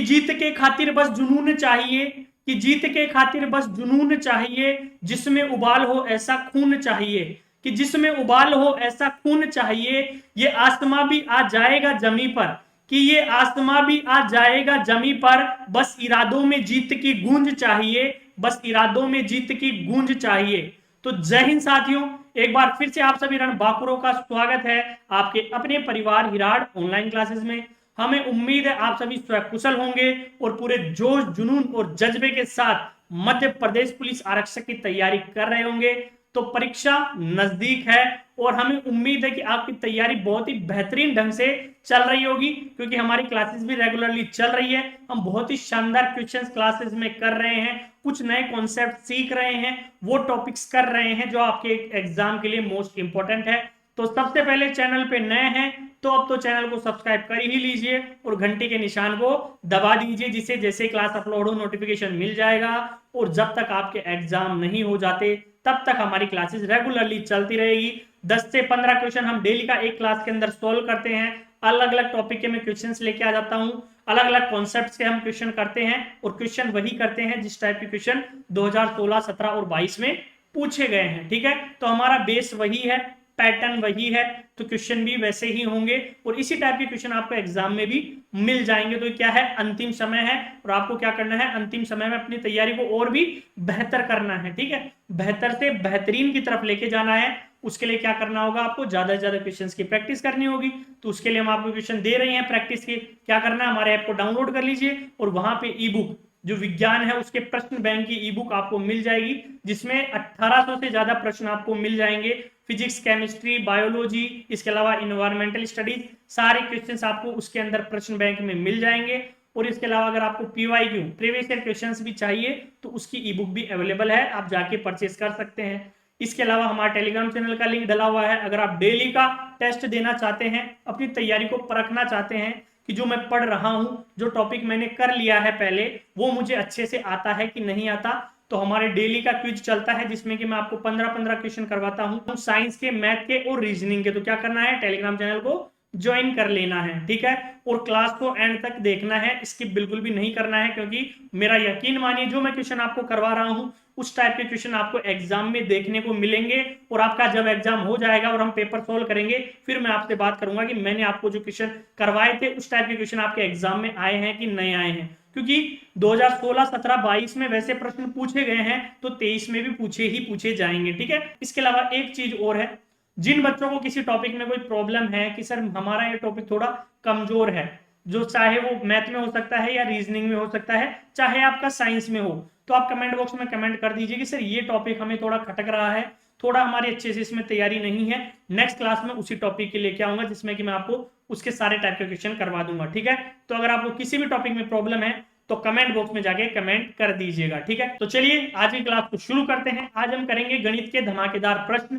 जीत के खातिर बस जुनून चाहिए, कि जीत के खातिर बस जुनून चाहिए, जिसमें उबाल हो ऐसा खून चाहिए, कि जिसमें उबाल हो ऐसा खून चाहिए, ये आसमां भी आ जाएगा जमी पर, कि ये आसमां भी आ जाएगा जमी पर, बस इरादों में जीत की गूंज चाहिए, बस इरादों में जीत की गूंज चाहिए। तो जय हिंद साथियों, एक बार फिर से आप सभी रणबांकुरों का स्वागत है आपके अपने परिवार हिराड ऑनलाइन क्लासेस में। हमें उम्मीद है आप सभी स्वकुशल होंगे और पूरे जोश जुनून और जज्बे के साथ मध्य प्रदेश पुलिस आरक्षक की तैयारी कर रहे होंगे। तो परीक्षा नजदीक है और हमें उम्मीद है कि आपकी तैयारी बहुत ही बेहतरीन ढंग से चल रही होगी, क्योंकि हमारी क्लासेस भी रेगुलरली चल रही है। हम बहुत ही शानदार क्वेश्चंस क्लासेस में कर रहे हैं, कुछ नए कॉन्सेप्ट सीख रहे हैं, वो टॉपिक्स कर रहे हैं जो आपके एग्जाम के लिए मोस्ट इंपॉर्टेंट है। तो सबसे पहले चैनल पे नए हैं तो अब तो चैनल को सब्सक्राइब कर ही लीजिए और घंटी के निशान को दबा दीजिए, जिससे जैसे क्लास अपलोड हो नोटिफिकेशन मिल जाएगा। और जब तक आपके एग्जाम नहीं हो जाते तब तक हमारी क्लासेस रेगुलरली चलती रहेगी। 10 से 15 क्वेश्चन हम डेली का एक क्लास के अंदर सोल्व करते हैं। अलग अलग टॉपिक के मैं क्वेश्चंस लेके आ जाता हूं, अलग अलग कॉन्सेप्ट्स के हम क्वेश्चन करते हैं और क्वेश्चन वही करते हैं जिस टाइप के क्वेश्चन 2016, 17 और 22 में पूछे गए हैं। ठीक है, तो हमारा बेस वही है, पैटर्न वही है, तो क्वेश्चन भी वैसे ही होंगे और इसी टाइप के क्वेश्चन आपको एग्जाम में भी मिल जाएंगे। तो क्या है, अंतिम समय है और आपको क्या करना है, अंतिम समय में अपनी तैयारी को और भी बेहतर करना है। ठीक है, बेहतर से बेहतरीन की तरफ लेके जाना है। उसके लिए क्या करना होगा, आपको ज्यादा से ज्यादा क्वेश्चंस की प्रैक्टिस करनी होगी। तो उसके लिए हम आपको क्वेश्चन दे रहे हैं प्रैक्टिस के। क्या करना है, हमारे ऐप को डाउनलोड कर लीजिए और वहां पे ई बुक जो विज्ञान है उसके प्रश्न बैंक की ई बुक आपको मिल जाएगी, जिसमें 1800 से ज्यादा प्रश्न आपको मिल जाएंगे। फिजिक्स, केमिस्ट्री, बायोलॉजी, इसके अलावा इन्वायरमेंटल स्टडीज, सारे क्वेश्चंस आपको उसके अंदर प्रश्न बैंक में मिल जाएंगे। और इसके अलावा अगर आपको पीवाईक्यू प्रीवियस ईयर क्वेश्चंस भी चाहिए तो उसकी ई बुक भी अवेलेबल है, आप जाके परचेस कर सकते हैं। इसके अलावा हमारा टेलीग्राम चैनल का लिंक डला हुआ है। अगर आप डेली का टेस्ट देना चाहते हैं, अपनी तैयारी को परखना चाहते हैं कि जो मैं पढ़ रहा हूं, जो टॉपिक मैंने कर लिया है पहले, वो मुझे अच्छे से आता है कि नहीं आता, तो हमारे डेली का क्विज चलता है जिसमें कि मैं आपको 15-15 क्वेश्चन करवाता हूं, साइंस के, मैथ के और रीजनिंग के। तो क्या करना है, टेलीग्राम चैनल को ज्वाइन कर लेना है। ठीक है, और क्लास को एंड तक देखना है, स्किप बिल्कुल भी नहीं करना है, क्योंकि मेरा यकीन मानिए जो मैं क्वेश्चन आपको करवा रहा हूं उस टाइप के क्वेश्चन आपको एग्जाम में देखने को मिलेंगे। और आपका जब एग्जाम हो जाएगा और हम पेपर सोल्व करेंगे, फिर मैं आपसे बात करूंगा कि मैंने आपको जो क्वेश्चन करवाए थे उस टाइप के क्वेश्चन आपके एग्जाम में आए हैं कि नहीं आए हैं। क्योंकि 2016, 17, 22 में वैसे प्रश्न पूछे गए हैं तो 23 में भी पूछे जाएंगे। ठीक है, इसके अलावा एक चीज और है, जिन बच्चों को किसी टॉपिक में कोई प्रॉब्लम है कि सर हमारा ये टॉपिक थोड़ा कमजोर है, जो चाहे वो मैथ में हो सकता है या रीजनिंग में हो सकता है, चाहे आपका साइंस में हो, तो आप कमेंट बॉक्स में कमेंट कर दीजिए कि सर ये टॉपिक हमें थोड़ा खटक रहा है, थोड़ा हमारी अच्छे से इसमें तैयारी नहीं है। नेक्स्ट क्लास में उसी टॉपिक के लेके आऊंगा जिसमें कि मैं आपको उसके सारे टाइप के क्वेश्चन करवा दूंगा। ठीक है, तो अगर आपको किसी भी टॉपिक में प्रॉब्लम है तो कमेंट बॉक्स में जाके कमेंट कर दीजिएगा। ठीक है, तो चलिए आज की क्लास को शुरू करते हैं। आज हम करेंगे गणित के धमाकेदार प्रश्न।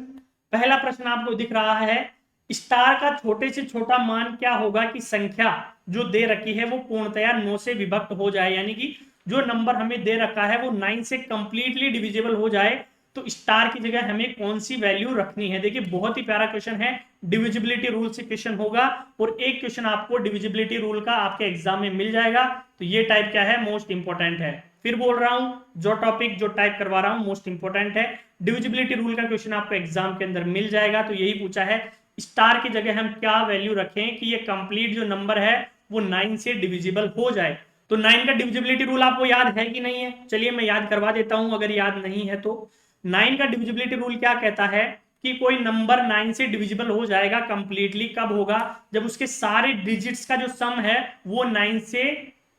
पहला प्रश्न आपको दिख रहा है, स्टार का छोटे से छोटा मान क्या होगा कि संख्या जो दे रखी है वो पूर्णतया 9 से विभक्त हो जाए, यानी कि जो नंबर हमें दे रखा है वो 9 से कंप्लीटली डिविजिबल हो जाए, तो स्टार की जगह हमें कौन सी वैल्यू रखनी है। देखिए बहुत ही प्यारा क्वेश्चन है, डिविजिबिलिटी रूल से क्वेश्चन होगा और एक क्वेश्चन आपको डिविजिबिलिटी रूल का आपके एग्जाम में मिल जाएगा। तो ये टाइप क्या है, मोस्ट इंपॉर्टेंट है। फिर बोल रहा हूं, जो टॉपिक जो टाइप करवा रहा हूं मोस्ट इंपॉर्टेंट है, डिविजिबिलिटी रूल का क्वेश्चन आपको एग्जाम के अंदर मिल जाएगा। तो यही पूछा है, स्टार की जगह हम क्या वैल्यू रखें कि ये कंप्लीट जो नंबर है वो 9 से डिविजिबल हो जाए। तो 9 का डिविजिबिलिटी रूल आपको याद है कि नहीं है, चलिए मैं याद करवा देता हूं अगर याद नहीं है तो। 9 का डिविजिबिलिटी रूल क्या कहता है कि कोई नंबर 9 से डिविजिबल हो जाएगा कंप्लीटली कब होगा, जब उसके सारे डिजिट्स का जो सम है वो 9 से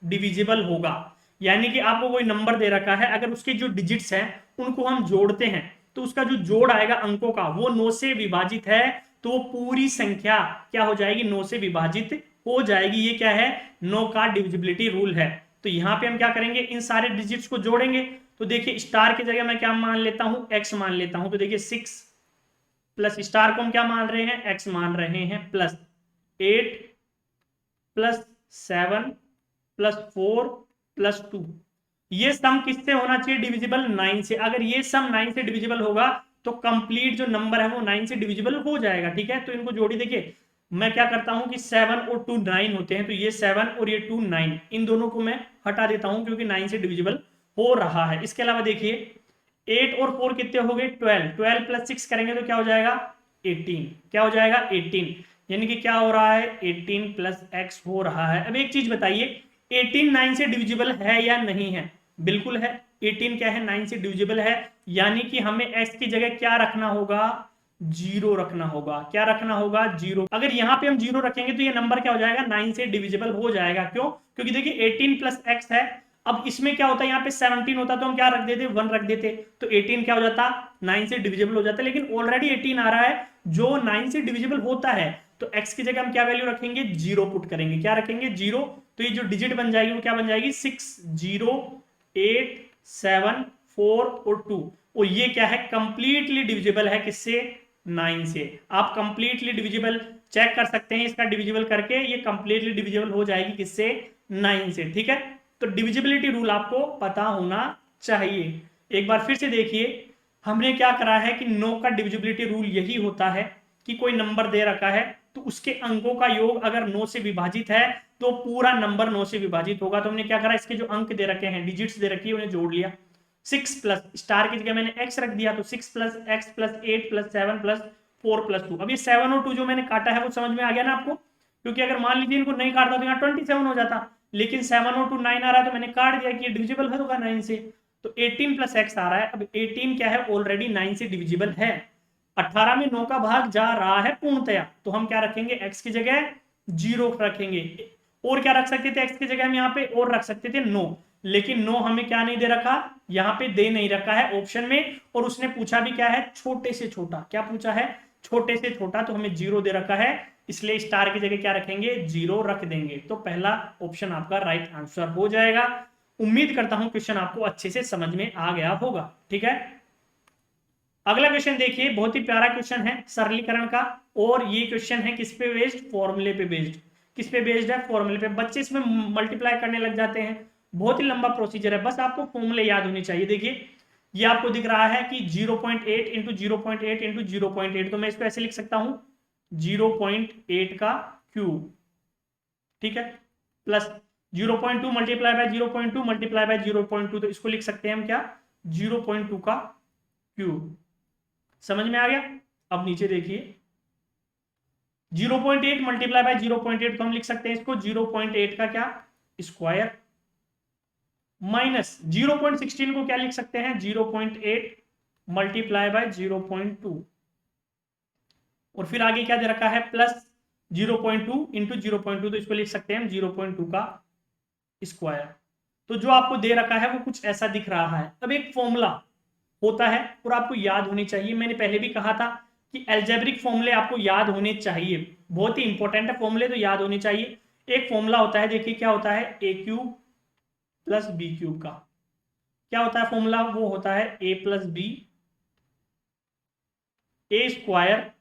डिविजिबल होगा। यानी कि आपको कोई नंबर दे रखा है, अगर उसके जो डिजिट्स हैं उनको हम जोड़ते हैं तो उसका जो जोड़ आएगा अंकों का वो 9 से विभाजित है, तो पूरी संख्या क्या हो जाएगी, 9 से विभाजित हो जाएगी। ये क्या है, 9 का डिविजिबिलिटी रूल है। तो यहां पे हम क्या करेंगे, इन सारे डिजिट्स को जोड़ेंगे। तो देखिए स्टार की जगह मैं क्या मान लेता हूं, x मान लेता हूं। तो देखिए 6 प्लस स्टार को हम क्या मान रहे हैं, x मान रहे हैं, प्लस 8 प्लस 7 प्लस 4 प्लस 2। ये सम किससे होना चाहिए, डिविजिबल 9 से। अगर ये सम 9 से डिविजिबल होगा तो कंप्लीट जो नंबर है वो 9 से डिविजिबल हो जाएगा। ठीक है, तो इनको जोड़ी, देखिए मैं क्या करता हूं कि 7 और 2 9 होते हैं, तो ये 7 और ये 2 9, इन दोनों को मैं हटा देता हूं क्योंकि 9 से डिविजिबल हो रहा है। इसके अलावा देखिए 8 और 4 कितने हो गए 12, 12 प्लस 6 करेंगे तो क्या हो जाएगा 18, क्या हो जाएगा 18, यानी कि क्या हो रहा है 18 प्लस एक्स हो रहा है। अब एक चीज बताइए 18 9 से डिविजिबल है या नहीं है? बिल्कुल है। 18 क्या है 9 से डिविजिबल है, यानी कि हमें x की जगह क्या रखना होगा, जीरो रखना होगा। क्या रखना होगा, जीरो। अगर यहां पे हम जीरो रखेंगे तो ये नंबर क्या हो जाएगा 9 से डिविजिबल हो जाएगा। क्यों? क्योंकि देखिए 18 प्लस एक्स है, अब इसमें क्या होता है यहाँ पे 17 होता तो हम क्या रख देते 1 रख देते, तो 18 क्या हो जाता 9 से डिविजिबल हो जाता। लेकिन ऑलरेडी 18 आ रहा है जो 9 से डिविजिबल होता है, तो x की जगह हम क्या वैल्यू रखेंगे, जीरो पुट करेंगे। क्या रखेंगे, जीरो। तो ये जो डिजिट बन जाएगी वो क्या बन जाएगी 6 0 8 7 4 और 2, और ये क्या है कंप्लीटली डिविजिबल है किससे, 9 से। आप कंप्लीटली डिविजिबल चेक कर सकते हैं, इसका डिविजिबल करके ये कंप्लीटली डिविजिबल हो जाएगी किससे, 9 से। ठीक है, तो डिविजिबिलिटी रूल आपको पता होना चाहिए। एक बार फिर से देखिए, हमने क्या करा है कि 9 का डिविजिबिलिटी रूल यही होता है कि कोई नंबर दे रखा है तो उसके अंकों का योग अगर 9 से विभाजित है तो पूरा नंबर 9 से विभाजित होगा। तो हमने क्या करा, इसके जो अंक दे रखे हैं, डिजिट्स दे रखी है, उन्हें जोड़ लिया। 6 प्लस स्टार की जगह मैंने x रख दिया, तो 6 plus x plus 8 plus 7 plus 4 plus 2। अब ये 7 और 2 जो मैंने काटा है वो समझ में आ गया ना आपको? क्योंकि अगर मान लीजिए इनको नहीं काटता तो यहाँ 27 हो जाता, लेकिन 7 और 2 9 आ रहा है तो मैंने काट दिया कि ये डिविजिबल होगा 9 से। तो 18 प्लस एक्स आ रहा है। अब 18 क्या है, ऑलरेडी 9 से डिविजिबल है। 18 में 9 का भाग जा रहा है पूर्णतया, तो हम क्या रखेंगे, x की जगह जीरो रखेंगे। और क्या रख सकते थे x की जगह हम यहाँ पे, और रख सकते थे 9, लेकिन 9 हमें क्या नहीं दे रखा, यहाँ पे दे नहीं रखा है ऑप्शन में। और उसने पूछा भी क्या है, छोटे से छोटा। क्या पूछा है, छोटे से छोटा, तो हमें जीरो दे रखा है, इसलिए स्टार की जगह क्या रखेंगे, जीरो रख देंगे। तो पहला ऑप्शन आपका राइट आंसर हो जाएगा। उम्मीद करता हूं क्वेश्चन आपको अच्छे से समझ में आ गया होगा। ठीक है, अगला क्वेश्चन देखिए, बहुत ही प्यारा क्वेश्चन है सरलीकरण का, और ये क्वेश्चन है किस पे बेस्ड, फॉर्मूले पे बेस्ड। किस पे बेस्ड है, फॉर्मूले पे। बच्चे इसमें मल्टीप्लाई करने लग जाते हैं, बहुत ही लंबा प्रोसीजर है, बस आपको फॉर्मूले याद होनी चाहिए। देखिए ये आपको दिख रहा है कि 0.8 इंटू 0.8 इंटू 0.8, तो मैं इसको ऐसे लिख सकता हूं 0.8 का क्यूब। ठीक है, plus 0.2 multiply by 0.2 multiply by 0.2, तो इसको लिख सकते हैं हम क्या, 0.2 का क्यूब। समझ में आ गया? अब नीचे देखिए 0.8 मल्टीप्लाई बाय 0.8, तो हम लिख सकते हैं इसको 0.8 का क्या, स्क्वायर, माइनस 0.16 को क्या लिख सकते हैं, 0.8 मल्टीप्लाई बाय 0.2, और फिर आगे क्या दे रखा है, प्लस 0.2 इंटू 0.2, तो इसको लिख सकते हैं हम 0.2 का स्क्वायर। तो जो आपको दे रखा है वो कुछ ऐसा दिख रहा है। अब एक फॉर्मूला होता है और आपको याद होनी चाहिए, मैंने पहले भी कहा था कि अलजेब्रिक फॉर्मूले आपको याद होने चाहिए, बहुत ही इंपॉर्टेंट है फॉर्मूले, तो याद होने चाहिए। एक फॉर्मूला होता है, देखिए क्या होता है, A cube plus B cube का। क्या होता है फॉर्मूला, वो होता है A plus B, A square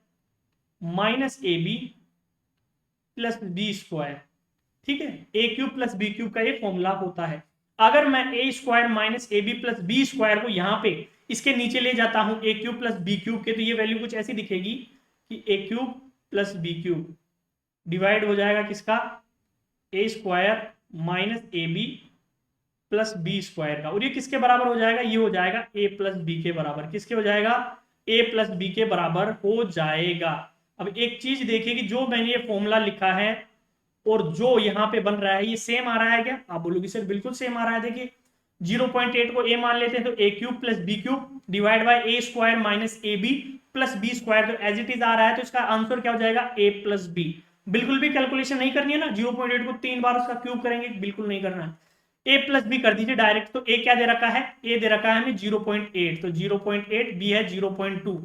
minus A B plus B square. ठीक है, A cube plus B cube का ये फॉर्मूला होता है। अगर मैं A square minus A B plus B square को यहां पे इसके नीचे ले जाता हूं A cube plus B cube के, तो ये वैल्यू कुछ ऐसी दिखेगी कि A cube plus B cube divide हो जाएगा किसका, A square minus A B plus B square का, और ये किसके बराबर हो जाएगा, ये हो जाएगा ए प्लस बी के बराबर। किसके हो जाएगा, ए प्लस बी के बराबर हो जाएगा। अब एक चीज देखिए कि जो मैंने ये फॉर्मूला लिखा है और जो यहाँ पे बन रहा है ये सेम आ रहा है क्या, आप बोलोगे सर बिल्कुल सेम आ रहा है। देखिए 0.8 को ए मान लेते हैं तो A cube plus B cube divide by A square minus A B plus B square, तो एज इट इज आ रहा है, तो इसका आंसर क्या हो जाएगा, ए प्लस बी। बिल्कुल भी कैलकुलेशन नहीं करनी है ना, 0.8 को 3 बार उसका क्यूब करेंगे, बिल्कुल नहीं करना है, ए प्लस बी कर दीजिए डायरेक्ट। तो ए क्या दे रखा है, ए दे रखा है हमें 0.8, तो 0.8, बी है 0.2,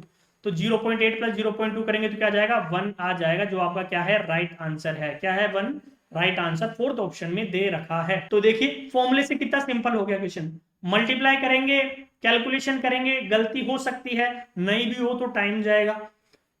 तो 0.8 प्लस 0.2 करेंगे तो क्या जाएगा, 1 आ जाएगा, जो आपका क्या है, राइट आंसर है। क्या है, 1 राइट आंसर फोर्थ ऑप्शन में दे रखा है। तो देखिए फॉर्मूले से कितना सिंपल हो गया क्वेश्चन। मल्टीप्लाई करेंगे, कैलकुलेशन करेंगे, गलती हो सकती है, नहीं भी हो तो टाइम जाएगा।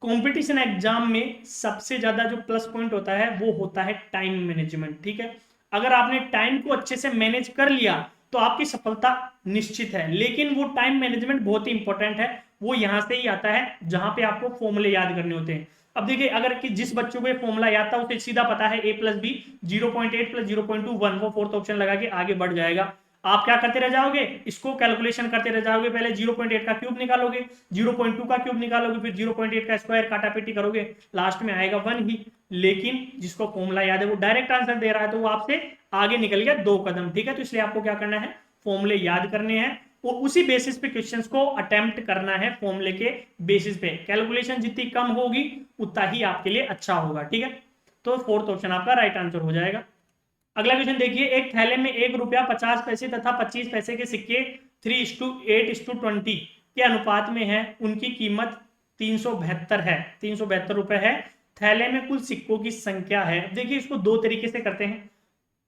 कंपटीशन एग्जाम में सबसे ज्यादा जो प्लस पॉइंट होता है वो होता है टाइम मैनेजमेंट। ठीक है, अगर आपने टाइम को अच्छे से मैनेज कर लिया तो आपकी सफलता निश्चित है। लेकिन वो टाइम मैनेजमेंट बहुत ही इंपॉर्टेंट है, वो यहां से ही आता है जहां पे आपको फॉर्मूले याद करने होते हैं। अब देखिए अगर कि जिस बच्चों को ये फॉर्मूला याद था उसे सीधा पता है a प्लस बी 0.8 प्लस 0.2 1, वो फोर्थ ऑप्शन लगा के आगे बढ़ जाएगा। आप क्या करते रह जाओगे, इसको कैलकुलेशन करते रह जाओगे, पहले 0.8 का क्यूब निकालोगे, 0.2 का क्यूब निकालोगे, फिर 0.8 का स्क्वायर काटापीटी करोगे, लास्ट में आएगा 1 ही। लेकिन जिसको फॉर्मूला याद है वो डायरेक्ट आंसर दे रहा है तो वो आपसे आगे निकल गया 2 कदम, ठीक है। तो इसलिए आपको क्या करना है, फॉर्मूले याद करने हैं और उसी बेसिस पे क्वेश्चंस को अटेम्प्ट करना है, फॉर्मूले के बेसिस पे। कैलकुलेशन जितनी कम होगी उतना ही आपके लिए अच्छा होगा, ठीक है। तो फोर्थ ऑप्शन आपका राइट आंसर हो जाएगा। अगला क्वेश्चन देखिए, एक थैले में 1 रुपया 50 पैसे तथा 25 पैसे के सिक्के 3:8:20 के अनुपात में है, उनकी कीमत 372 है, 372 रुपए है। थैले में कुल सिक्कों की संख्या है। देखिए इसको दो तरीके से करते हैं,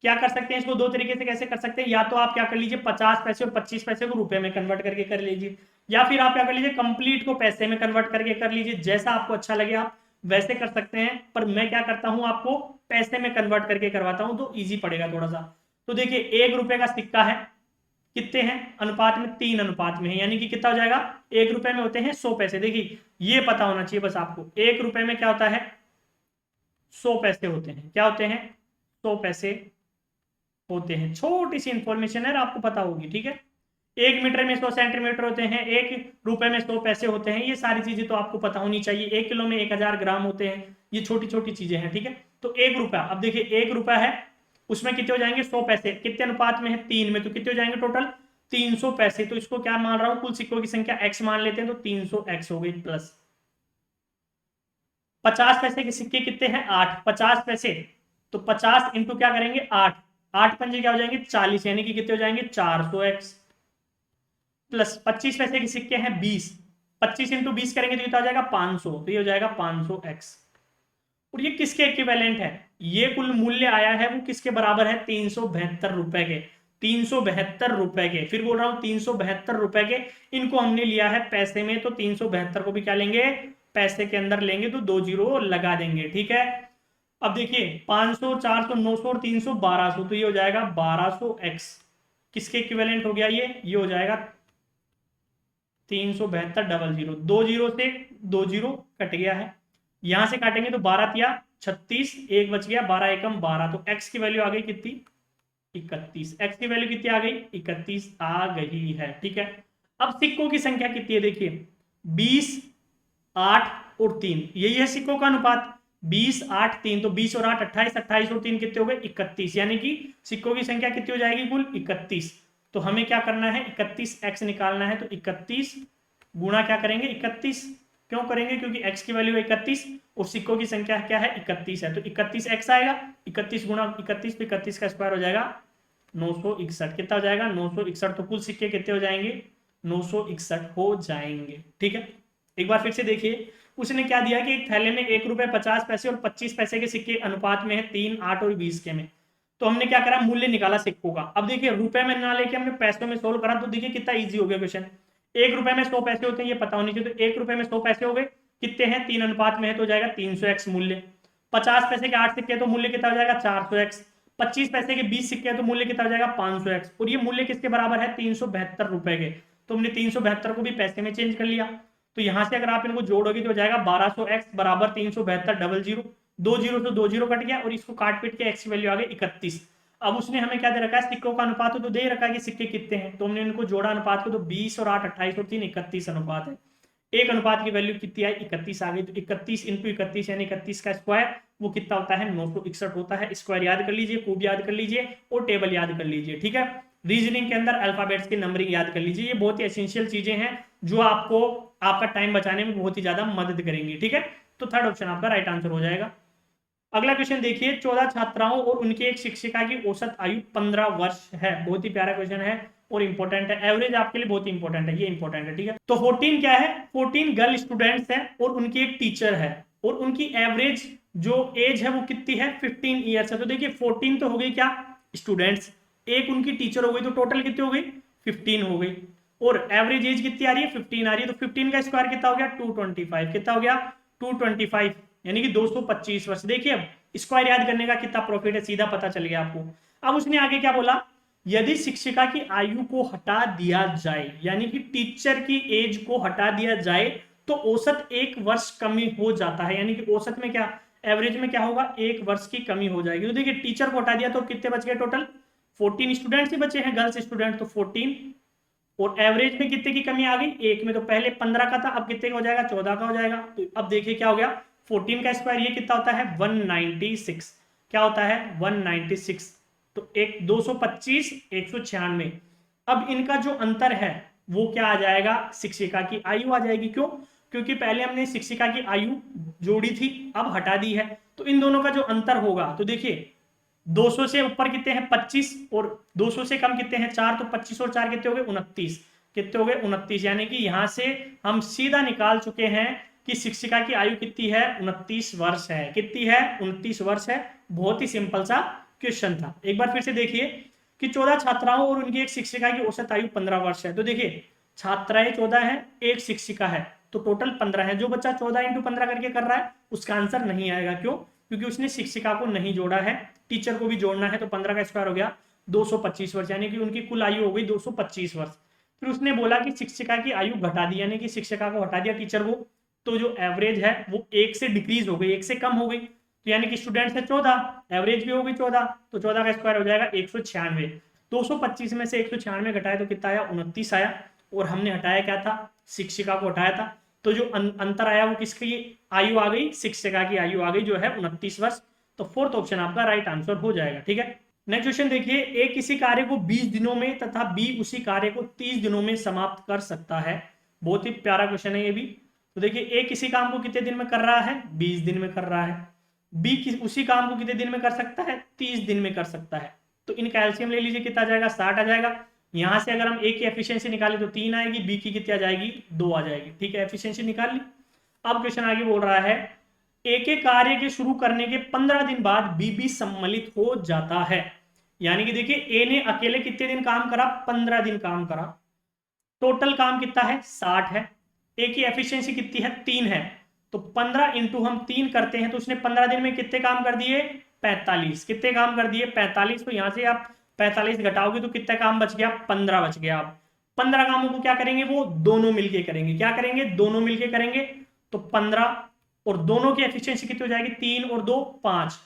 क्या कर सकते हैं इसको दो तरीके से, कैसे कर सकते हैं, या तो आप क्या कर लीजिए 50 पैसे और 25 पैसे को रुपए में कन्वर्ट करके कर लीजिए, या फिर आप क्या कर लीजिए कंप्लीट को पैसे में कन्वर्ट करके कर लीजिए, जैसा आपको अच्छा लगे आप वैसे कर सकते हैं। पर मैं क्या करता हूं, आपको पैसे में कन्वर्ट करके करवाता हूं तो इजी पड़ेगा थोड़ा सा। तो देखिए 1 रुपए का सिक्का है, कितने हैं अनुपात में, 3 अनुपात में है, यानी कि कितना हो जाएगा, 1 रुपए में होते हैं 100 पैसे। देखिए ये पता होना चाहिए बस आपको, 1 रुपए में क्या होता है, 100 पैसे होते हैं, क्या होते हैं, 100 पैसे होते हैं। छोटी सी इंफॉर्मेशन है, आपको पता होगी, ठीक है। 1 मीटर में 100 सेंटीमीटर होते हैं, 1 रुपए में 100 पैसे होते हैं, ये सारी चीजें तो आपको पता होनी चाहिए। 1 किलो में 1000 ग्राम होते हैं, ये छोटी छोटी चीजें हैं, ठीक है। तो 1 रुपया, अब देखिए 1 रुपया है, उसमें कितने हो जाएंगे 100 पैसे, कितने अनुपात में है 3 में, तो कितने हो जाएंगे टोटल 300 पैसे। तो इसको क्या मान रहा हूं, कुल सिक्कों की संख्या x मान लेते हैं, तो 300x हो गई प्लस 50 पैसे के सिक्के कितने हैं 8, 50 पैसे, तो 50 इंटू क्या करेंगे 8, 8 पंजे क्या हो जाएंगे 40, यानी कि कितने हो जाएंगे 400x प्लस 25 पैसे के सिक्के हैं 20, 25 इंटू 20 करेंगे तो कितना हो जाएगा 500, तो ये हो जाएगा 500x। और ये किसके इक्विवेलेंट है, ये कुल मूल्य आया है वो किसके बराबर है, 372 रुपए के, 372 रुपए के, फिर बोल रहा हूं 372 रुपए के। इनको हमने लिया है पैसे में, तो 372 को भी क्या लेंगे, पैसे के अंदर लेंगे, तो 2 जीरो लगा देंगे, ठीक है। अब देखिए 500 400 900 और 300 1200, तो ये हो जाएगा 1200x, किसके इक्विवेलेंट हो गया ये हो जाएगा 372 दो जीरो से 2 जीरो कट गया है, यहां से काटेंगे तो 12 तिया 36, एक बच गया 12 एकम 12, तो x की वैल्यू आ गई कितनी 31, x की वैल्यू कितनी आ गई 31 आ गई है, ठीक है। अब सिक्कों की संख्या कितनी है, देखिए 20 8 और 3, यही है सिक्कों का अनुपात, 20 8 3, तो 20 और 8 28, 28 और 3 कितने हो गए 31, यानी कि सिक्कों की संख्या कितनी हो जाएगी कुल 31। तो हमें क्या करना है 31x निकालना है, तो 31 गुणा क्या करेंगे 31, क्यों करेंगे, क्योंकि x की वैल्यू 31 और सिक्कों की संख्या क्या है 31 है, तो 31x आएगा, 31 गुणा 31, तो 31 का स्क्वायर हो जाएगा 961, कितना हो जाएगा 961, तो कुल सिक्के कितने हो जाएंगे 961 हो जाएंगे, ठीक है। एक बार फिर से देखिए उसने क्या दिया कि एक थैले में 1 रुपए 50 पैसे और 25 पैसे के सिक्के अनुपात में है 3 8 और 20 के में। तो हमने क्या करा, मूल्य निकाला सिक्कों का। अब देखिए रुपए में ना लेके हमने पैसों में सोल्व करा, तो देखिए कितना इजी हो गया क्वेश्चन। 1 रुपए में 100 पैसे होते हैं, ये पता होनी चाहिए, तो 1 रुपए में 100 पैसे हो गए, कितने हैं 3 अनुपात में है, तो हो जाएगा 300x मूल्य। 50 पैसे के 8 सिक्के तो मूल्य कितना हो जाएगा 400x, 25 पैसे के 20 सिक्के तो मूल्य कितना हो जाएगा 500x, और ये मूल्य किसके बराबर है 372 रुपए के। तो हमने 372 को भी पैसे में चेंज कर लिया, तो यहां से अगर आप इनको जोड़ोगे तो हो जाएगा 1200x बराबर 372 00, 2 जीरो से 2 जीरो कट गया, और इसको काट पीट के x की वैल्यू आ गई 31। अब उसने हमें क्या दे रखा है, सिक्कों का अनुपात तो दे रखा है कि सिक्के कितने हैं, तो हमने इनको जोड़ा अनुपात को, तो 20 और 8 28 और 3 31 अनुपात है। एक अनुपात की वैल्यू कितनी आई 31 आ गई, तो 31 इंटू 31 यानी 31 का स्क्वायर वो कितना होता है 961 होता है। स्क्वायर याद कर लीजिए, कूब याद कर लीजिए और टेबल याद कर लीजिए, ठीक है। रीजनिंग के अंदर अल्फाबेट्स की नंबरिंग याद कर लीजिए, ये बहुत ही एसेंशियल चीजें हैं जो आपको आपका टाइम बचाने में बहुत ही ज्यादा मदद करेंगी, ठीक है। तो थर्ड ऑप्शन आपका राइट आंसर हो जाएगा। अगला क्वेश्चन देखिए, 14 छात्राओं और उनके एक शिक्षिका की औसत आयु 15 वर्ष है। बहुत ही प्यारा क्वेश्चन है और इंपॉर्टेंट है, एवरेज आपके लिए बहुत इंपॉर्टेंट है, ये इंपॉर्टेंट है, ठीक है। तो 14 क्या है, 14 गर्ल स्टूडेंट्स हैं और उनकी एक टीचर है, और उनकी एवरेज जो एज है वो कितनी है 15 ईयर्स है। तो देखिए 14 तो हो गई क्या स्टूडेंट्स, एक उनकी टीचर हो गई, तो टोटल कितनी हो गई 15 हो गई, और एवरेज एज कितनी आ रही है 15 आ रही है, तो 15 का स्क्वायर कितना हो गया 225, कितना हो गया 225, यानी कि 225 वर्ष। देखिए अब स्क्वायर याद करने का कितना प्रॉफिट है, सीधा पता चल गया आपको। अब उसने आगे क्या बोला, यदि शिक्षिका की आयु को हटा दिया जाए, यानी कि टीचर की एज को हटा दिया जाए, तो औसत 1 वर्ष कमी हो जाता है, यानी कि औसत में क्या, एवरेज में क्या होगा, 1 वर्ष की कमी हो जाएगी। तो देखिए टीचर को हटा दिया तो कितने बच गए टोटल, 14 स्टूडेंट्स ही बचे हैं, गर्ल्स स्टूडेंट, तो 14, और एवरेज में कितने की कमी आ गई, 1 में। तो पहले 15 का था, अब कितने का हो जाएगा, 14 का हो जाएगा। तो अब देखिए क्या हो गया, 14 का स्क्वायर ये कितना होता है, 196, क्या होता है 196। तो एक 225, 196। अब इनका जो अंतर है वो क्या आ जाएगा, शिक्षिका की आयु आ जाएगी। क्यों, क्योंकि पहले हमने शिक्षिका की आयु जोड़ी थी, अब हटा दी है। तो इन दोनों का जो अंतर होगा, तो देखिए 200 से ऊपर कितने हैं 25, और 200 से कम कितने हैं 4, तो 25 और 4 कितने हो गए 29, कितने हो गए 29। यानी कि यहां से हम सीधा निकाल चुके हैं कि शिक्षिका की आयु कितनी है, 29 वर्ष है। कितनी है, 29 वर्ष है। बहुत ही सिंपल सा क्वेश्चन था। एक बार फिर से देखिए कि 14 छात्राओं और उनकी एक शिक्षिका की औसत आयु 15 वर्ष है। तो देखिए छात्राएं 14 है, एक शिक्षिका है, तो टोटल 15 है। जो बच्चा 14 इंटू 15 करके कर रहा है उसका आंसर नहीं आएगा। क्यों, क्योंकि उसने शिक्षिका को नहीं जोड़ा है, टीचर को भी जोड़ना है। तो 15 का स्क्वायर हो गया 225 वर्ष, यानी कि उनकी कुल आयु हो गई 225 वर्ष। फिर उसने बोला कि शिक्षिका की आयु घटा दी, यानी कि शिक्षिका को हटा दिया टीचर को, तो जो एवरेज है वो 1 से डिक्रीज हो गई, 1 से कम हो गई। तो यानी कि स्टूडेंट्स है 14, एवरेज भी हो गई 14, तो 14 का स्क्वायर हो जाएगा 196। 225 में से 196 घटाया तो कितना आया, 29 आया। और हमने हटाया क्या था, शिक्षिका को हटाया था। तो जो अंतर आया वो किसकी आयु आ गई, शिक्षिका की आयु आ गई, जो है 29 वर्ष। तो फोर्थ ऑप्शन आपका राइट आंसर हो जाएगा। ठीक है, नेक्स्ट क्वेश्चन देखिए, ए किसी कार्य को 20 दिनों में तथा बी उसी कार्य को 30 दिनों में समाप्त कर सकता है। बहुत ही प्यारा क्वेश्चन है ये भी। तो देखिए ए किसी काम को कितने दिन में कर रहा है, 20 दिन में कर रहा है। बी उसी काम को कितने दिन में कर सकता है, 30 दिन में कर सकता है। तो इनका एलसीएम ले लीजिए, कितना आ जाएगा, 60 आ जाएगा। यहां से अगर हम ए की एफिशिएंसी निकालें तो 3 आएगी, बी की कितनी आ जाएगी, 2 आ जाएगी। ठीक है, एफिशिएंसी निकाल ली। अब क्वेश्चन आगे बोल रहा है, ए के कार्य के शुरू करने के 15 दिन बाद बी भी सम्मिलित हो जाता है। यानी कि देखिए ए ने अकेले कितने दिन काम करा, 15 दिन काम करा। टोटल काम कितना है, 60 है। ए की एफिशिएंसी कितनी है, 3 है। तो 15 इंटू हम 3 करते हैं, तो उसने 15 दिन में कितने काम कर दिए, 45। कितने काम कर दिए, 45। तो यहां से आप 45 घटाओगे तो कितना काम बच गया, 15 बच गया। आप 15 कामों को क्या करेंगे, वो दोनों मिलके करेंगे। क्या करेंगे, दोनों मिलके करेंगे। तो 15, और दोनों की एफिशिएंसी कितनी हो जाएगी, 3 और 2 5।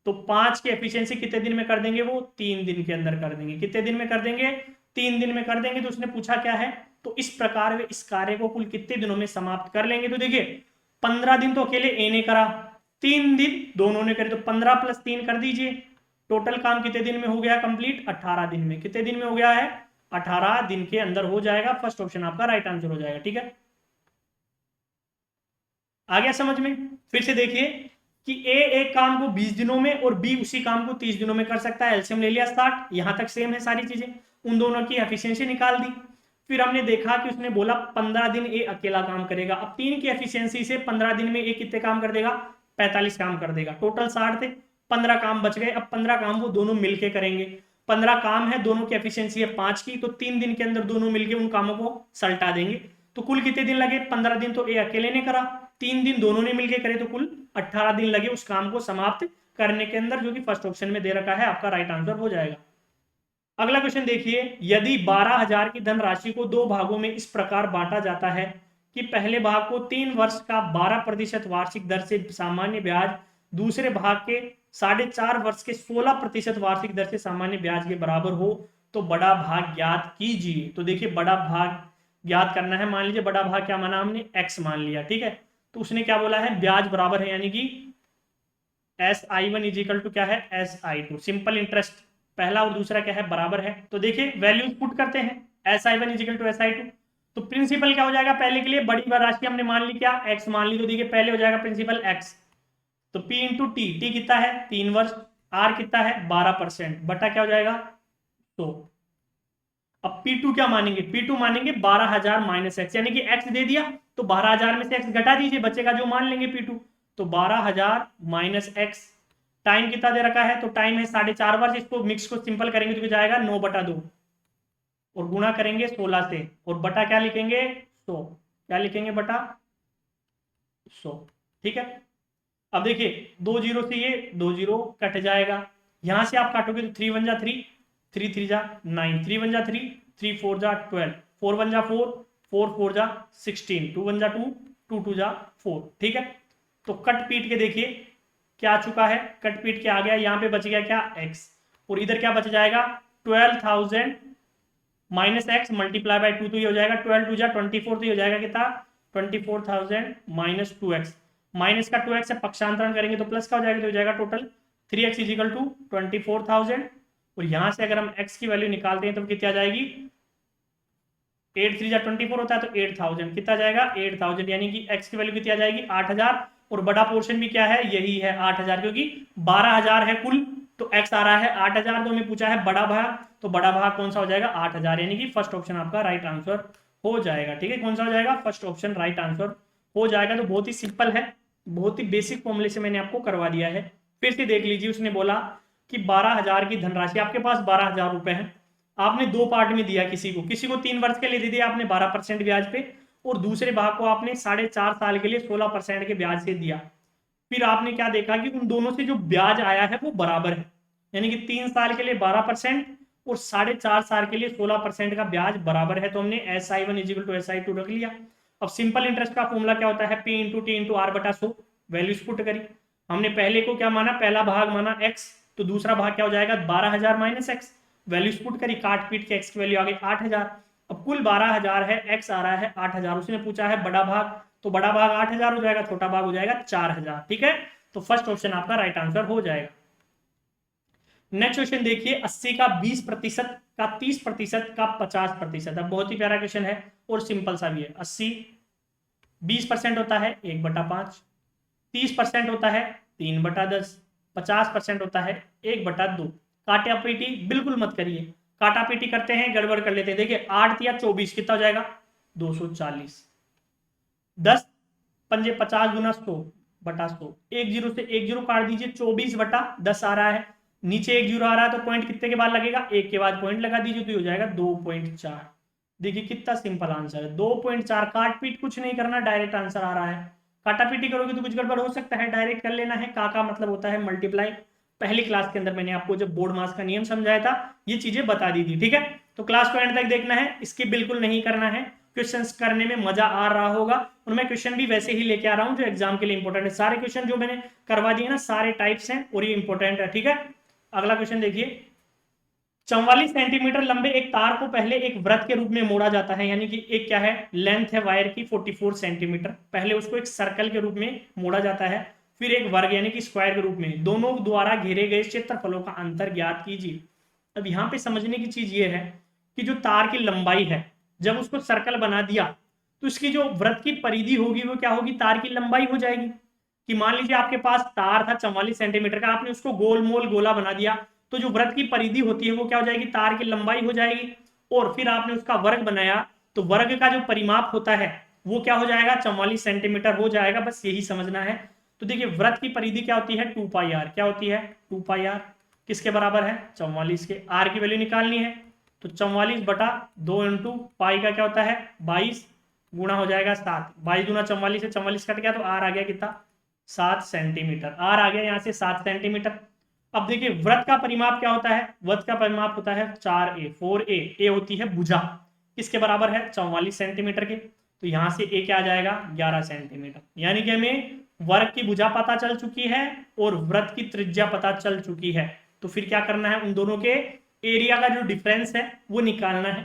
तो 5 की एफिशिएंसी कितने दिन में कर देंगे, वो 3 दिन के अंदर कर देंगे। कितने दिन में कर देंगे, 3 दिन में कर देंगे। तो उसने पूछा क्या है, तो इस प्रकार वे इस कार्य को कुल कितने दिनों में समाप्त कर लेंगे। तो देखिए 15 दिन तो अकेले ए ने करा, 3 दिन दोनों ने करे, तो 15 + 3 कर दीजिए। टोटल काम कितने दिन में हो गया कंप्लीट, 18 दिन में। कितने दिन में हो गया है, 18 दिन के अंदर हो जाएगा। फर्स्ट ऑप्शन आपका राइट आंसर हो जाएगा। ठीक है, आ गया समझ में। फिर से देखिए कि ए एक काम को 20 दिनों में और बी उसी काम को 30 दिनों में कर सकता है। एलसीएम ले लिया 60, यहां तक सेम है सारी चीजें। उन दोनों की एफिशिएंसी निकाल दी। फिर हमने देखा कि उसने बोला 15 दिन ए अकेला काम करेगा। अब 3 की एफिशिएंसी से 15 दिन में ए कितने काम कर देगा, 45 काम कर देगा। टोटल 60 थे, 15 काम बच गए। अब 15 काम वो दोनों मिलके करेंगे। 15 काम है, दोनों की एफिशिएंसी है 5 की, तो 3 दिन के अंदर दोनों मिलके उन कामों को सल्टा देंगे। तो कुल कितने दिन लगे, 15 दिन तो ए अकेले ने करा, 3 दिन दोनों ने मिलकर करे, तो कुल 18 दिन लगे उस काम को समाप्त करने के अंदर, जो कि फर्स्ट ऑप्शन में दे रखा है। आपका राइट आंसर हो जाएगा। अगला क्वेश्चन देखिए, यदि 12,000 की धनराशि को 2 भागों में इस प्रकार बांटा जाता है कि पहले भाग को 3 वर्ष का 12% वार्षिक दर से सामान्य ब्याज, दूसरे भाग के 4.5 वर्ष के 16% वार्षिक दर से सामान्य ब्याज के बराबर हो, तो बड़ा भाग ज्ञात कीजिए। तो देखिए बड़ा भाग ज्ञात करना है। मान लीजिए बड़ा भाग क्या माना हमने, x मान लिया। ठीक है, तो उसने क्या बोला है, ब्याज बराबर है, यानी कि SI1 इजिकल टू क्या है, SI2। सिंपल इंटरेस्ट पहला और दूसरा क्या है, बराबर है। तो देखिए वैल्यूज पुट करते हैं, SI1 इजिकल टू SI2। तो प्रिंसिपल क्या हो जाएगा, पहले के लिए बड़ी राशि हमने मान ली क्या, x मान ली। तो देखिए पहले हो जाएगा प्रिंसिपल x, तो P इंटू टी कितना है, 3 वर्ष, R कितना है 12%, बटा क्या हो जाएगा, तो अब P2 क्या मानेंगे, P2 मानेंगे 12,000 माइनस x, यानी कि x दे दिया तो 12,000 में से x घटा दीजिए, बचेगा जो मान लेंगे P2। तो 12,000 माइनस x, टाइम कितना दे रखा है, तो टाइम है 4.5 वर्ष। इसको मिक्स को सिंपल करेंगे तो जाएगा 9/2, और गुणा करेंगे 16 से, और बटा क्या लिखेंगे 100, क्या लिखेंगे बटा 100। ठीक है, अब देखिए 2 जीरो से ये 2 जीरो कट जाएगा। यहां से आप काटोगे तो 3 1 जा 3, 3 3 जा 9, 3 1 जा 3, 3 4 जा 12, 4 1 जा 4, 4 4 जा 16, 2 1 जा 2, 2 2 जा 4, ठीक है। तो कट पीट के देखिए क्या आ चुका है, कट पीट के आ गया, यहाँ पे बच गया क्या x, और इधर क्या बच जाएगा 12,000 माइनस एक्स मल्टीप्लाई बाई 2, तो ये हो जाएगा 12 2 जा 24, तो ये हो जाएगा कितना 24,000 माइनस 2x, माइनस का 2x से पक्षांतरण करेंगे तो प्लस का हो जाएगा, तो हो जाएगा टोटल 3x इजिकल टू 24,000, और यहां से अगर हम x की वैल्यू निकालते हैं तो कितनी आ जाएगी 8 3 जा 24 होता है, तो 8,000 कितना जाएगा 8,000, यानी कि x की वैल्यू कितनी आ जाएगी 8,000, और बड़ा पोर्शन भी क्या है यही है 8,000, क्योंकि 12,000 है कुल, तो x आ रहा है 8,000, तो हमें पूछा है बड़ा भाग, तो बड़ा भाग कौन सा हो जाएगा 8,000, यानी कि फर्स्ट ऑप्शन आपका राइट आंसर हो जाएगा, ठीक है। कौन सा हो जाएगा फर्स्ट ऑप्शन राइट आंसर हो जाएगा। तो बहुत ही सिंपल है, बहुत ही बेसिक फॉर्मूले से मैंने आपको करवा दिया है। फिर से देख लीजिए, उसने बोला कि 12,000 की धनराशि, आपके पास 12,000 रुपए है, आपने दो पार्ट में दिया, किसी को 3 वर्ष के लिए दे दिया आपने 12% ब्याज पे, और दूसरे भाग को आपने 4.5 साल के लिए 16% के ब्याज से दिया। फिर आपने क्या देखा कि उन दोनों से जो ब्याज आया है वो बराबर है, यानी कि 3 साल के लिए 12% और 4.5 साल के लिए 16% का ब्याज बराबर है, तो हमने SI1 इजिकल टू SI2 रख लिया। अब सिंपल इंटरेस्ट का फॉर्मूला क्या होता है P into T into R बटा 100, वैल्यूज पुट करी, हमने पहले को क्या माना पहला भाग माना x, तो दूसरा भाग क्या हो जाएगा 12,000 माइनस x, वैल्यूज पुट करी, काट पीट के x की वैल्यू आ गई 8,000। अब कुल 12,000 है, x आ रहा है 8,000, उसने पूछा है बड़ा भाग, तो बड़ा भाग 8,000 हो जाएगा, छोटा भाग हो जाएगा 4,000, ठीक है। तो फर्स्ट ऑप्शन आपका राइट आंसर हो जाएगा। नेक्स्ट क्वेश्चन देखिए, 80 का 20% का 30% का 50%, अब बहुत ही प्यारा क्वेश्चन है और सिंपल सा भी है। 80 20% होता है 1/5, 30% होता है 3/10, 50% होता है 1/2। काटा पीटी बिल्कुल मत करिए, काटा पीटी करते हैं गड़बड़ कर लेते हैं। देखिए 8 या 24 कितना हो जाएगा 240, 10 पंजे 50 गुना 100/100, 1 जीरो से 1 जीरो काट दीजिए, 24/10 आ रहा है, नीचे 1 जीरो आ रहा है, तो पॉइंट कितने के बाद लगेगा 1 के बाद पॉइंट लगा दीजिए, तो हो जाएगा 2.4। देखिए कितना सिंपल आंसर है 2.4, काट पीट कुछ नहीं करना, डायरेक्ट आंसर आ रहा है। काटा पीटी करोगे तो कुछ गड़बड़ हो सकता है, डायरेक्ट कर लेना है। का मतलब होता है मल्टीप्लाई, पहली क्लास के अंदर मैंने आपको जब बोर्ड मास का नियम समझाया था ये चीजें बता दी थी, ठीक है। तो क्लास को एंड तक देखना है, इसकी बिल्कुल नहीं करना है, क्वेश्चंस करने में मजा आ रहा होगा, और मैं क्वेश्चन भी वैसे ही लेके आ रहा हूं जो एग्जाम के लिए इंपॉर्टेंट है। सारे क्वेश्चन जो मैंने करवा दिए ना सारे टाइप्स हैं और ये इंपॉर्टेंट है, ठीक है। अगला क्वेश्चन देखिए, 44 सेंटीमीटर लंबे एक तार को पहले एक वृत्त के रूप में मोड़ा जाता है, यानी कि एक क्या है लेंथ है वायर की 44 सेंटीमीटर, पहले उसको एक सर्कल के रूप में मोड़ा जाता है, फिर एक वर्ग यानी कि स्क्वायर के रूप में, दोनों द्वारा घेरे गए क्षेत्रफलों का अंतर ज्ञात कीजिए। अब यहाँ पे समझने की चीज ये है कि जो तार की लंबाई है, जब उसको सर्कल बना दिया तो इसकी जो वृत्त की परिधि होगी वो क्या होगी तार की लंबाई हो जाएगी। कि मान लीजिए आपके पास तार था 44 सेंटीमीटर का, आपने उसको गोल मोल गोला बना दिया, तो जो वृत्त की परिधि होती है वो क्या हो जाएगी तार की लंबाई हो जाएगी, और फिर आपने उसका वर्ग बनाया तो वर्ग का जो परिमाप होता है वो क्या हो जाएगा 44 सेंटीमीटर हो जाएगा, बस यही समझना है। तो देखिए वृत्त की परिधि क्या होती है 2πr, क्या होती है 2πr, किसके बराबर है 44 के, r की वैल्यू निकालनी है, तो 44/2 इंटू पाई का क्या होता है 22 गुणा हो जाएगा 7, 22 गुना 44 से 44 कट गया, तो r आ गया कितना 7 सेंटीमीटर, r आ गया यहाँ से 7 सेंटीमीटर। अब देखिए वृत्त का परिमाप क्या होता है, वृत्त का परिमाप होता है 4a, 4a, a होती है भुजा, किसके बराबर है 44 सेंटीमीटर के, तो यहाँ से a क्या आ जाएगा 11 सेंटीमीटर, यानी कि हमें वर्ग की भुजा पता चल चुकी है और वृत्त की त्रिज्या पता चल चुकी है। तो फिर क्या करना है, उन दोनों के एरिया का जो डिफरेंस है वो निकालना है।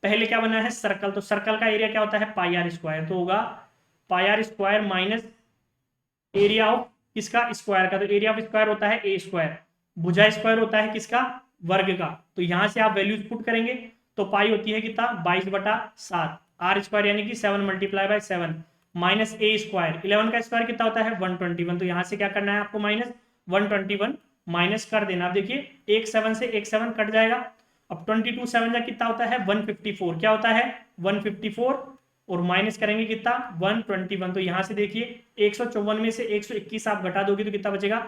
पहले क्या बना है सर्कल, तो सर्कल का एरिया क्या होता है πr², तो होगा πr² माइनस एरिया ऑफ किसका स्क्वायर का, तो एरिया ऑफ स्क्वायर होता है a², भुजा स्क्वायर होता है किसका वर्ग का, तो यहां से आप वैल्यूज पुट करेंगे तो पाई होती है कितना 22/7, r² यानी कि 7 × 7 माइनस a², 11 का स्क्वायर कितना होता है 121, तो यहां से क्या करना है आपको माइनस 121 माइनस कर देना। अब देखिए एक 7 से एक 7 कट जाएगा, अब 22 7 जा कितना होता है 154, क्या होता है 154, और माइनस करेंगे कितना 121, तो यहां से देखिए 154 में से 121 आप घटा दोगे तो कितना बचेगा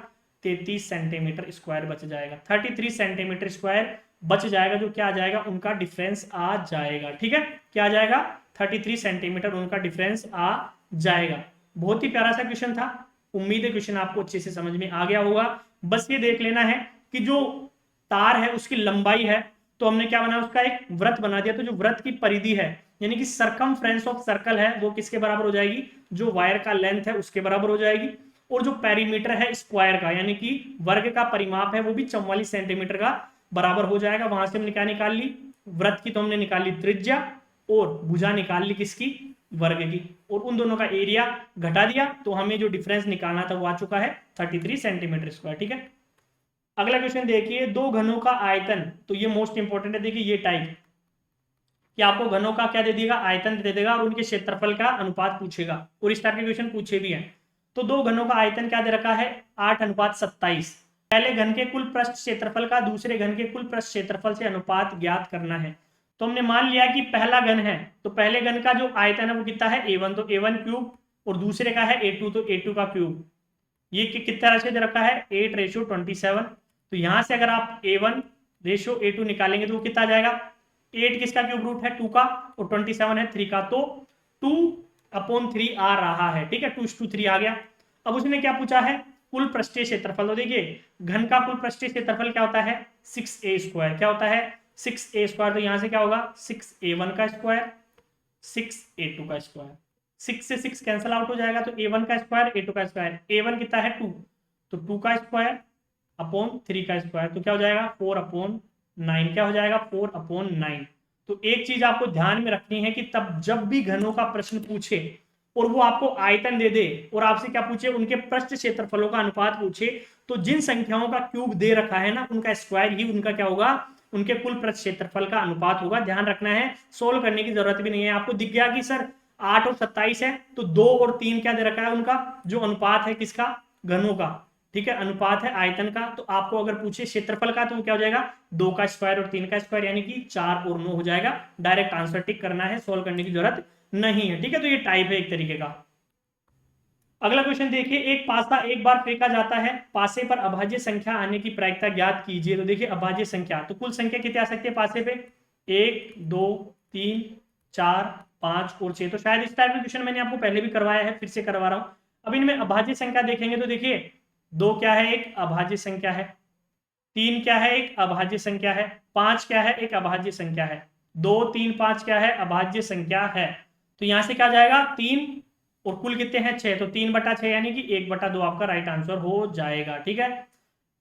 33 सेंटीमीटर स्क्वायर बच जाएगा, 33 सेंटीमीटर स्क्वायर बच जाएगा, जो क्या आ जाएगा उनका डिफरेंस आ जाएगा, ठीक है। क्या आ जाएगा 33 सेंटीमीटर उनका डिफरेंस आ जाएगा। बहुत ही प्यारा सा क्वेश्चन था, उम्मीद है क्वेश्चन आपको अच्छे से समझ में आ गया होगा। बस ये देख लेना है कि जो तार है उसकी लंबाई है, तो हमने क्या बनाया उसका एक वृत्त बना दिया, तो जो वृत्त की परिधि है यानी कि सरकमफ्रेंस ऑफ सर्कल है वो किसके बराबर हो जाएगी, जो वायर का लेंथ है उसके बराबर हो जाएगी। और जो पेरीमीटर है स्क्वायर का यानी कि वर्ग का परिमाप है वो भी 44 सेंटीमीटर का बराबर हो जाएगा। वहां से हमने क्या निकाल ली, वृत्त की तो हमने निकाल ली त्रिज्या और भुजा निकाल ली किसकी, वर्ग की, और उन दोनों का एरिया घटा दिया तो हमें जो डिफरेंस निकालना था वो आ चुका है 33 सेंटीमीटर स्क्वायर। ठीक है, अगला क्वेश्चन देखिए, दो घनों का आयतन, तो ये मोस्ट इंपॉर्टेंट है। देखिए ये टाइप कि आपको घनों का क्या दे देगा, आयतन दे देगा और उनके क्षेत्रफल का अनुपात पूछेगा, और इस टाइप के क्वेश्चन पूछे भी हैं। तो दो घनों का आयतन क्या दे रखा है, 8:27। पहले घन के कुल पृष्ठ क्षेत्रफल का दूसरे घन के कुल पृष्ठ क्षेत्रफल से अनुपात ज्ञात करना है। तो हमने मान लिया कि पहला घन है, तो पहले घन का जो आयतन है वो कितना है a1, तो a1 क्यूब, और दूसरे का है a2, तो a2 का क्यूब। ये कितना राशि दे रखा है 8:27। तो यहां से अगर आप a1 रेशियो a2 निकालेंगे तो वो कितना आ जाएगा, 8 किसका क्यूब रूट है 2 का, और 27 है 3 का, तो 2/3 आ रहा है। ठीक है, 2:3 आ गया। अब उसने क्या पूछा है, कुल पृष्ठीय क्षेत्रफल। तो देखिए घन का कुल पृष्ठीय क्षेत्रफल क्या होता है 6a², क्या होता है 6a²। तो यहां से क्या होगा 6a1 का स्क्वायर 6a2 का स्क्वायर, 6 से 6 कैंसिल आउट हो जाएगा, तो a1 का स्क्वायर a2 का स्क्वायर, a1 कितना है 2, तो 2 का स्क्वायर अपॉन 3 का स्क्वायर, तो क्या हो जाएगा 4/9, क्या हो जाएगा 4/9। तो एक चीज आपको ध्यान में रखनी है कि तब जब भी घनों का प्रश्न पूछे और वो आपको आयतन दे दे और आपसे क्या पूछे, उनके पृष्ठ क्षेत्रफलों का अनुपात पूछे, तो जिन संख्याओं का क्यूब दे रखा है ना उनका स्क्वायर ही उनका क्या होगा, उनके कुल पृष्ठ क्षेत्रफल का अनुपात होगा। ध्यान रखना है, सोल्व करने की जरूरत भी नहीं है। आपको दिख गया कि सर 8 और 27 है, तो 2 और 3 क्या दे रखा है, उनका जो अनुपात है किसका, घनों का। ठीक है, अनुपात है आयतन का। तो आपको अगर पूछे क्षेत्रफल का तो वो क्या हो जाएगा 2 का स्क्वायर और 3 का स्क्वायर, यानी कि 4 और 9 हो जाएगा। डायरेक्ट आंसर टिक करना है, सोल्व करने की जरूरत नहीं है। ठीक है, तो ये टाइप है एक तरीके का। अगला क्वेश्चन देखिए, एक पासा एक बार फेंका जाता है, पासे पर अभाज्य संख्या आने की प्रायिकता ज्ञात कीजिए। तो देखिए अभाज्य संख्या, तो कुल संख्या कितनी आ सकती है पासे पे, 1 2 3 4 5 और 6। तो शायद इस टाइप का क्वेश्चन मैंने आपको पहले भी करवाया है, फिर से करवा रहा हूं। अब इनमें अभाज्य संख्या देखेंगे तो देखिए 2 क्या है, एक अभाज्य संख्या है, 3 क्या है, एक अभाज्य संख्या है, 5 क्या है, एक अभाज्य संख्या है, 2 3 5 क्या है, अभाज्य संख्या है। तो यहां से क्या जाएगा 3, और कुल कितने हैं 6, तो 3/6 यानी कि 1/2 आपका राइट आंसर हो जाएगा। ठीक है,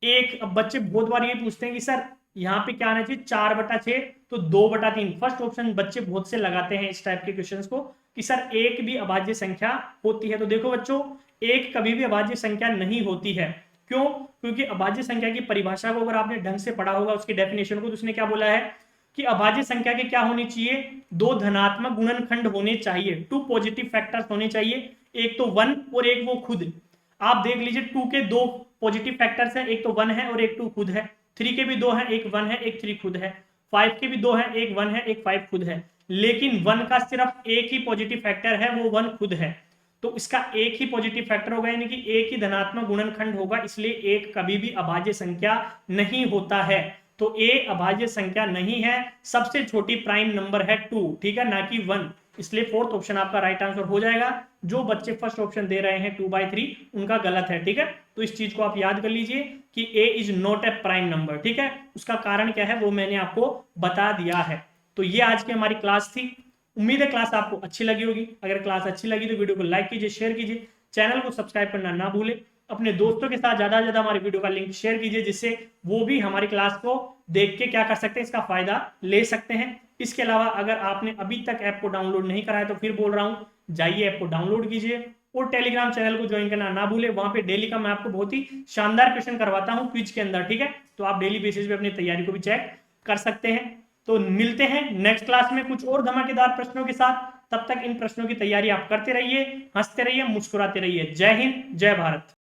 एक अब बच्चे बहुत बार ये पूछते हैं कि सर यहाँ पे क्या आना चाहिए 4/6, तो 2/3। फर्स्ट ऑप्शन बच्चे बहुत से लगाते हैं इस टाइप के क्वेश्चंस को कि सर एक भी अभाज्य संख्या होती है। तो देखो बच्चों, एक कभी भी अभाज्य संख्या नहीं होती है। क्यों, क्योंकि अभाज्य संख्या की परिभाषा को अगर आपने ढंग से पढ़ा होगा, उसकी डेफिनेशन को, तो उसने क्या बोला है कि अभाज्य संख्या के क्या होनी चाहिए, 2 धनात्मक गुणनखंड होने चाहिए, 2 पॉजिटिव फैक्टर्स होने चाहिए, एक तो 1 और एक वो खुद। आप देख लीजिए 2 के 2 पॉजिटिव फैक्टर्स हैं, एक तो 1 है और एक 2 खुद है। 3 के भी 2 हैं, एक 1 है एक 3 खुद है। 5 के भी 2 हैं, एक 1 है एक 5 खुद है। लेकिन 1 का सिर्फ एक ही पॉजिटिव फैक्टर है, वो 1 खुद है। तो इसका एक ही पॉजिटिव फैक्टर होगा, यानी कि एक ही धनात्मक गुणनखंड होगा, इसलिए एक कभी भी अभाज्य संख्या नहीं होता है। तो ए अभाज्य संख्या नहीं है, सबसे छोटी प्राइम नंबर है 2, ठीक है, ना कि 1। इसलिए फोर्थ ऑप्शन आपका राइट आंसर हो जाएगा। जो बच्चे फर्स्ट ऑप्शन दे रहे हैं 2/3 उनका गलत है। ठीक है, तो इस चीज को आप याद कर लीजिए कि A is not a prime number. ठीक है, उसका कारण क्या है वो मैंने आपको बता दिया है। तो ये आज की हमारी क्लास थी। उम्मीद है क्लास आपको अच्छी लगी होगी। अगर क्लास अच्छी लगी तो वीडियो को लाइक कीजिए, शेयर कीजिए, चैनल को सब्सक्राइब करना ना भूलें। अपने दोस्तों के साथ ज्यादा से ज्यादा हमारी वीडियो का लिंक शेयर कीजिए, जिससे वो भी हमारी क्लास को देख के क्या कर सकते हैं, इसका फायदा ले सकते हैं। इसके अलावा अगर आपने अभी तक ऐप को डाउनलोड नहीं करा है तो फिर बोल रहा हूं, जाइए ऐप को डाउनलोड कीजिए और टेलीग्राम चैनल को ज्वाइन करना ना भूले। वहां पे डेली का मैं आपको बहुत ही शानदार क्वेश्चन करवाता हूं क्विज के अंदर। ठीक है, तो आप डेली बेसिस पे अपनी तैयारी को भी चेक कर सकते हैं। तो मिलते हैं नेक्स्ट क्लास में कुछ और धमाकेदार प्रश्नों के साथ। तब तक इन प्रश्नों की तैयारी आप करते रहिए, हंसते रहिए, मुस्कुराते रहिए। जय हिंद, जय भारत।